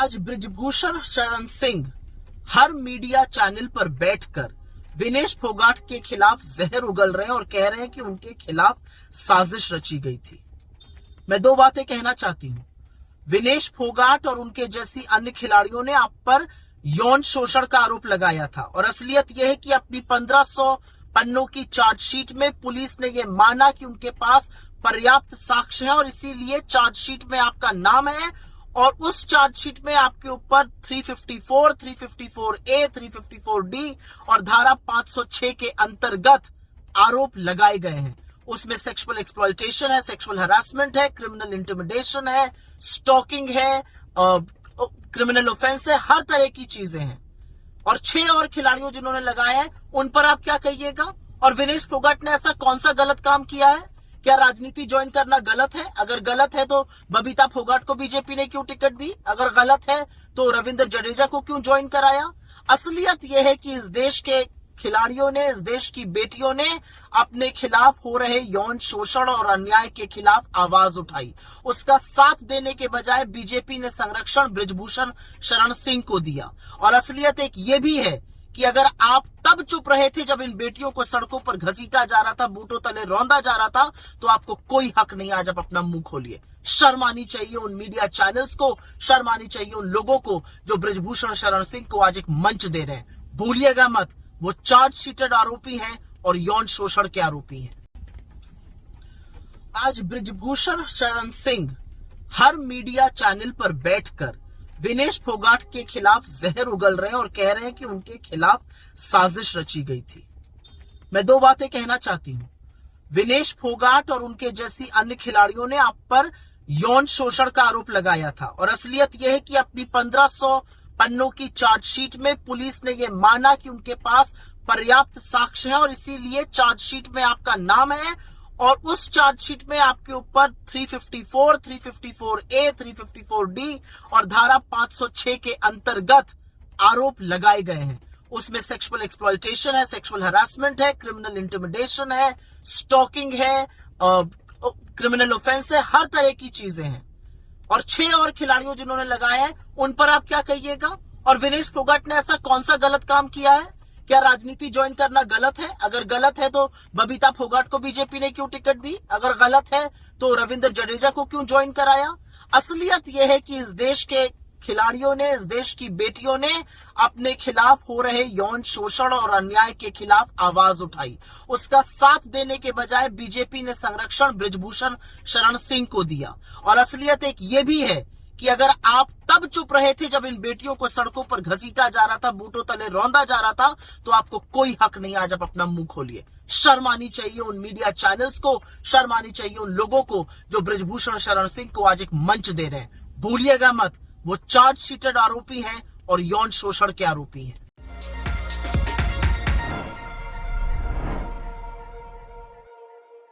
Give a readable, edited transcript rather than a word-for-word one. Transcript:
आज बृजभूषण शरण सिंह हर media channel पर बैठकर विनेश फोगाट के खिलाफ जहर उगल रहे हैं और कह रहे हैं कि उनके खिलाफ साजिश रची गई थी। मैं दो बातें कहना चाहती हूं। विनेश फोगाट और उनके जैसी अन्य खिलाड़ियों ने आप पर यौन शोषण का आरोप लगाया था और असलियत यह है कि अपनी 1500 पन्नों की चार्जशीट में पुलिस ने यह माना कि उनके पास पर्याप्त साक्ष्य है और इसीलिए चार्जशीट में आपका नाम है और उस चार्जशीट में आपके ऊपर 354, 354A, 354D और धारा 506 के अंतर्गत आरोप लगाए गए हैं। उसमें सेक्सुअल एक्सप्लॉयटेशन है, सेक्सुअल हरासमेंट है, क्रिमिनल इंटिमिडेशन है, स्टॉकिंग है, क्रिमिनल ऑफेंस है, हर तरह की चीजें हैं। और 6 और खिलाड़ियों जिन्होंने लगाए हैं उन पर आप क्या कहिएगा? और विनेश फोगाट ने ऐसा कौन सा गलत काम किया है? क्या राजनीति ज्वाइन करना गलत है? अगर गलत है तो बबीता फोगाट को बीजेपी ने क्यों टिकट दी? अगर गलत है तो रविंद्र जडेजा को क्यों ज्वाइन कराया? असलियत यह है कि इस देश के खिलाड़ियों ने, इस देश की बेटियों ने अपने खिलाफ हो रहे यौन शोषण और अन्याय के खिलाफ आवाज उठाई। उसका साथ देने के बजाय बीजेपी ने संरक्षण बृजभूषण शरण सिंह को दिया। और असलियत एक ये भी है कि अगर आप तब चुप रहे थे जब इन बेटियों को सड़कों पर घसीटा जा रहा था, बूटों तले रौंदा जा रहा था, तो आपको कोई हक नहीं। आज आप अपना मुंह खोलिए। शर्म आनी चाहिए उन मीडिया चैनल्स को, शर्म आनी चाहिए उन लोगों को जो बृजभूषण शरण सिंह को आज एक मंच दे रहे हैं। भूलिएगा मत, वो चार्जशीटेड आरोपी हैं और यौन शोषण के आरोपी हैं। आज बृजभूषण शरण सिंह हर मीडिया चैनल पर बैठकर विनेश फोगाट के खिलाफ जहर उगल रहे हैं और कह रहे हैं कि उनके खिलाफ साजिश रची गई थी। मैं दो बातें कहना चाहती हूं। विनेश फोगाट और उनके जैसी अन्य खिलाड़ियों ने आप पर यौन शोषण का आरोप लगाया था और असलियत यह है कि अपनी 1500 पन्नों की चार्जशीट में पुलिस ने यह माना कि उनके पास पर्याप्त साक्ष्य है और इसीलिए चार्जशीट में आपका नाम है और उस चार्जशीट में आपके ऊपर 354, 354A, 354D और धारा 506 के अंतर्गत आरोप लगाए गए हैं। उसमें सेक्सुअल एक्सप्लॉयटेशन है, सेक्सुअल हरासमेंट है, क्रिमिनल इंटिमिडेशन है, स्टॉकिंग है, क्रिमिनल ऑफेंस है, हर तरह की चीजें हैं। और 6 और खिलाड़ियों जिन्होंने लगाए हैं उन पर आप क्या कहिएगा? और विनेश फोगाट ने ऐसा कौन सा गलत काम किया है? क्या राजनीति ज्वाइन करना गलत है? अगर गलत है तो बबीता फोगाट को बीजेपी ने क्यों टिकट दी? अगर गलत है तो रविंद्र जडेजा को क्यों ज्वाइन कराया? असलियत यह है कि इस देश के खिलाड़ियों ने, इस देश की बेटियों ने अपने खिलाफ हो रहे यौन शोषण और अन्याय के खिलाफ आवाज उठाई। उसका साथ देने के बजाय बीजेपी ने संरक्षण बृजभूषण शरण सिंह को दिया। और असलियत एक ये भी है कि अगर आप तब चुप रहे थे जब इन बेटियों को सड़कों पर घसीटा जा रहा था, बूटों तले रौंदा जा रहा था, तो आपको कोई हक नहीं। आज आप अपना मुंह खोलिए। शर्म आनी चाहिए उन मीडिया चैनल्स को, शर्म आनी चाहिए उन लोगों को जो बृजभूषण शरण सिंह को आज एक मंच दे रहे हैं। भूलिएगा मत, वो चार्जशीटेड आरोपी हैं और यौन शोषण के आरोपी हैं।